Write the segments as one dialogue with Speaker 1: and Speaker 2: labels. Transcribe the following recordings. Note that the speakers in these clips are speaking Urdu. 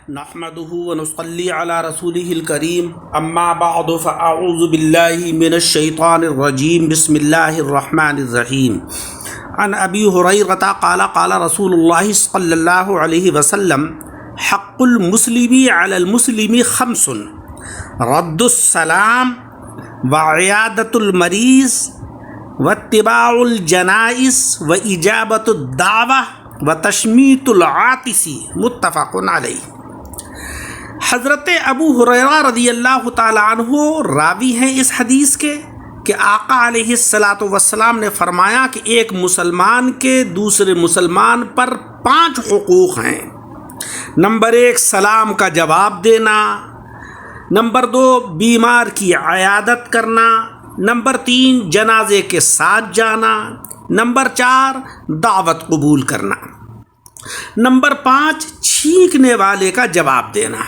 Speaker 1: نحمده ونصلي على رسوله الكريم اما بعد فاعوذ بالله من الشيطان الرجيم بسم الله الرحمن الرحيم عن ابي هريره قال قال رسول الله صلى الله عليه وسلم حق المسلم على المسلم خمس رد السلام وعيادة المريض واتباع الجنائز وإجابة الدعوة وتشمیت العاطس متفق علیہ۔ حضرت ابو ہریرہ رضی اللہ تعالیٰ عنہ راوی ہیں اس حدیث کے کہ آقا علیہ الصلاۃ والسلام نے فرمایا کہ ایک مسلمان کے دوسرے مسلمان پر 5 حقوق ہیں۔ نمبر 1 سلام کا جواب دینا، نمبر 2 بیمار کی عیادت کرنا، نمبر 3 جنازے کے ساتھ جانا، نمبر 4 دعوت قبول کرنا، نمبر 5 چھینکنے والے کا جواب دینا۔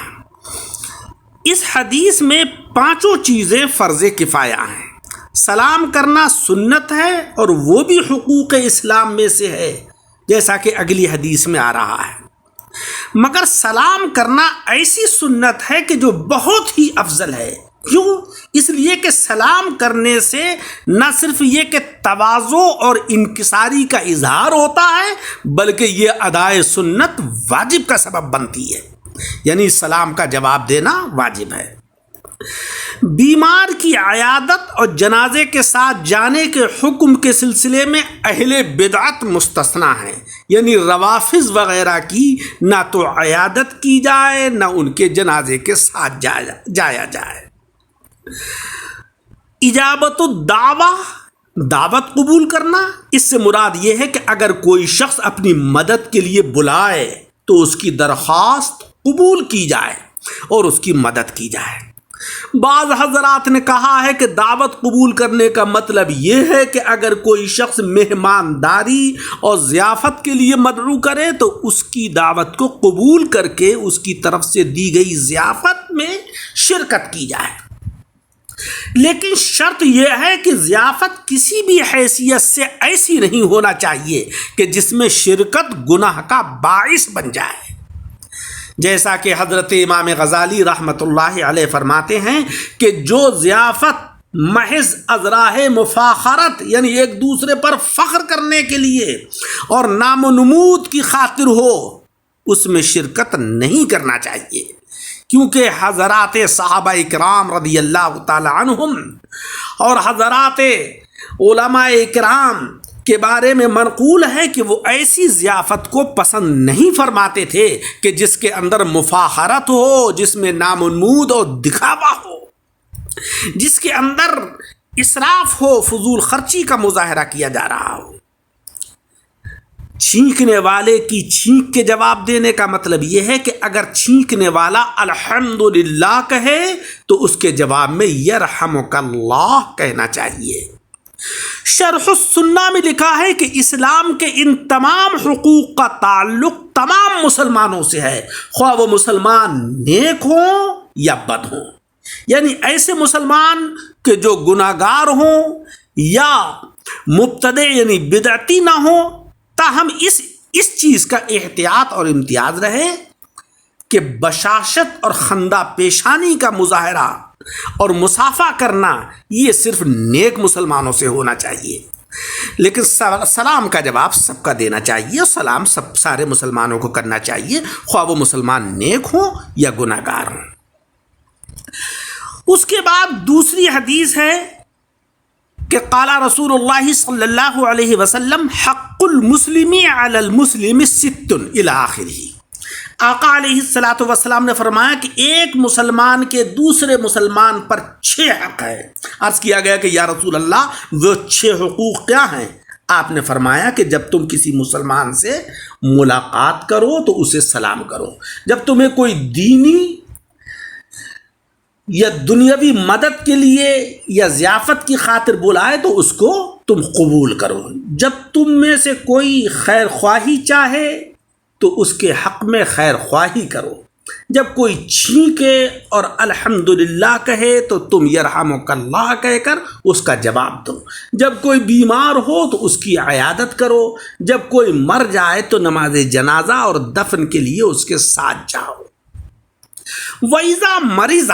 Speaker 1: اس حدیث میں 5 چیزیں فرض کفایہ ہیں۔ سلام کرنا سنت ہے اور وہ بھی حقوق اسلام میں سے ہے، جیسا کہ اگلی حدیث میں آ رہا ہے، مگر سلام کرنا ایسی سنت ہے کہ جو بہت ہی افضل ہے۔ کیوں؟ اس لیے کہ سلام کرنے سے نہ صرف یہ کہ تواضع اور انکساری کا اظہار ہوتا ہے، بلکہ یہ ادائے سنت واجب کا سبب بنتی ہے، یعنی سلام کا جواب دینا واجب ہے۔ بیمار کی عیادت اور جنازے کے ساتھ جانے کے حکم کے سلسلے میں اہل بدعت مستثنی ہیں، یعنی روافض وغیرہ کی نہ تو عیادت کی جائے نہ ان کے جنازے کے ساتھ جایا جائے۔ اجابت الدعوہ، دعوت قبول کرنا، اس سے مراد یہ ہے کہ اگر کوئی شخص اپنی مدد کے لیے بلائے تو اس کی درخواست قبول کی جائے اور اس کی مدد کی جائے۔ بعض حضرات نے کہا ہے کہ دعوت قبول کرنے کا مطلب یہ ہے کہ اگر کوئی شخص مہمانداری اور ضیافت کے لیے مدعو کرے تو اس کی دعوت کو قبول کر کے اس کی طرف سے دی گئی ضیافت میں شرکت کی جائے، لیکن شرط یہ ہے کہ ضیافت کسی بھی حیثیت سے ایسی نہیں ہونا چاہیے کہ جس میں شرکت گناہ کا باعث بن جائے، جیسا کہ حضرت امام غزالی رحمۃ اللہ علیہ فرماتے ہیں کہ جو ضیافت محض از راہ مفاخرت، یعنی ایک دوسرے پر فخر کرنے کے لیے اور نام و نمود کی خاطر ہو، اس میں شرکت نہیں کرنا چاہیے، کیونکہ حضرات صحابہ اکرام رضی اللہ تعالی عنہم اور حضرات علماء اکرام کے بارے میں منقول ہے کہ وہ ایسی ضیافت کو پسند نہیں فرماتے تھے کہ جس کے اندر مفاخرت ہو، جس میں نام و نمود اور دکھاوا ہو، جس کے اندر اسراف ہو، فضول خرچی کا مظاہرہ کیا جا رہا ہو۔ چھینکنے والے کی چھینک کے جواب دینے کا مطلب یہ ہے کہ اگر چھینکنے والا الحمدللہ کہے تو اس کے جواب میں یرحمک اللہ کہنا چاہیے۔ شرح السنہ میں لکھا ہے کہ اسلام کے ان تمام حقوق کا تعلق تمام مسلمانوں سے ہے، خواہ وہ مسلمان نیک ہوں یا بد ہوں، یعنی ایسے مسلمان کہ جو گناہگار ہوں یا مبتدع یعنی بدعتی نہ ہوں، تاہم اس چیز کا احتیاط اور امتیاز رہے کہ بشاشت اور خندہ پیشانی کا مظاہرہ اور مصافحہ کرنا یہ صرف نیک مسلمانوں سے ہونا چاہیے، لیکن سلام کا جواب سب کا دینا چاہیے، اور سلام سارے مسلمانوں کو کرنا چاہیے، خواہ وہ مسلمان نیک ہوں یا گناہگار ہوں۔ اس کے بعد دوسری حدیث ہے کہ قال رسول اللہ صلی اللہ علیہ وسلم حق المسلم علی المسلم 6 الی آخرہ۔ آقا علیہ الصلاۃ والسلام نے فرمایا کہ ایک مسلمان کے دوسرے مسلمان پر 6 حق ہے۔ عرض کیا گیا کہ یا رسول اللہ وہ 6 حقوق کیا ہیں؟ آپ نے فرمایا کہ جب تم کسی مسلمان سے ملاقات کرو تو اسے سلام کرو، جب تمہیں کوئی دینی یا دنیاوی مدد کے لیے یا ضیافت کی خاطر بلائے تو اس کو تم قبول کرو، جب تم میں سے کوئی خیر خواہی چاہے تو اس کے حق میں خیر خواہی کرو، جب کوئی چھینکے اور الحمدللہ کہے تو تم یرحمک اللہ کہہ کر اس کا جواب دو، جب کوئی بیمار ہو تو اس کی عیادت کرو، جب کوئی مر جائے تو نماز جنازہ اور دفن کے لیے اس کے ساتھ جاؤ۔ وَإِذَا مَرِضَ،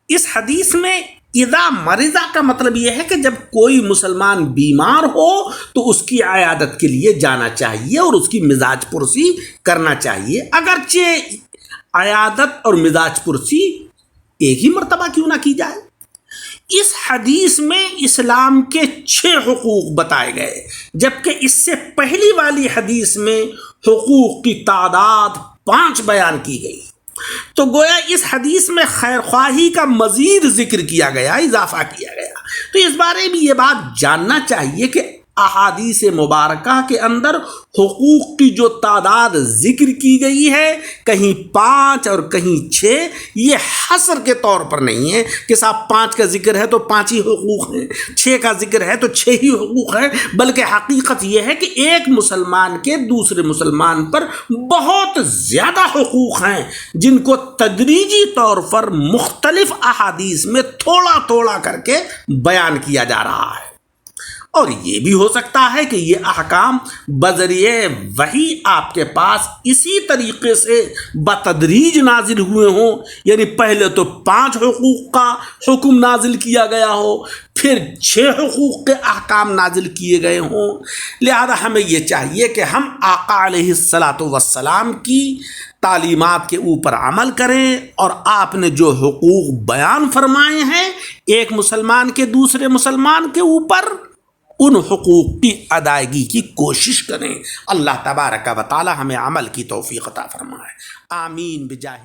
Speaker 1: اس حدیث میں اذا مریضہ کا مطلب یہ ہے کہ جب کوئی مسلمان بیمار ہو تو اس کی عیادت کے لیے جانا چاہیے اور اس کی مزاج پرسی کرنا چاہیے، اگرچہ عیادت اور مزاج پرسی ایک ہی مرتبہ کیوں نہ کی جائے۔ اس حدیث میں اسلام کے 6 حقوق بتائے گئے، جبکہ اس سے پہلی والی حدیث میں حقوق کی تعداد 5 بیان کی گئی۔ تو گویا اس حدیث میں خیر خواہی کا مزید ذکر کیا گیا، اضافہ کیا گیا۔ تو اس بارے میں یہ بات جاننا چاہیے کہ احادیث مبارکہ کے اندر حقوق کی جو تعداد ذکر کی گئی ہے، کہیں 5 اور کہیں 6، یہ حصر کے طور پر نہیں ہے کہ صاحب 5 کا ذکر ہے تو 5 ہی حقوق ہیں، 6 کا ذکر ہے تو 6 ہی حقوق ہیں، بلکہ حقیقت یہ ہے کہ ایک مسلمان کے دوسرے مسلمان پر بہت زیادہ حقوق ہیں، جن کو تدریجی طور پر مختلف احادیث میں تھوڑا تھوڑا کر کے بیان کیا جا رہا ہے۔ اور یہ بھی ہو سکتا ہے کہ یہ احکام بذریعہ وحی آپ کے پاس اسی طریقے سے بتدریج نازل ہوئے ہوں، یعنی پہلے تو 5 حقوق کا حکم نازل کیا گیا ہو، پھر 6 حقوق کے احکام نازل کیے گئے ہوں۔ لہذا ہمیں یہ چاہیے کہ ہم آقا علیہ الصلاۃ والسلام کی تعلیمات کے اوپر عمل کریں، اور آپ نے جو حقوق بیان فرمائے ہیں ایک مسلمان کے دوسرے مسلمان کے اوپر، ان حقوق کی ادائیگی کی کوشش کریں۔ اللہ تبارک و تعالی ہمیں عمل کی توفیق عطا فرمائے، آمین بجاہ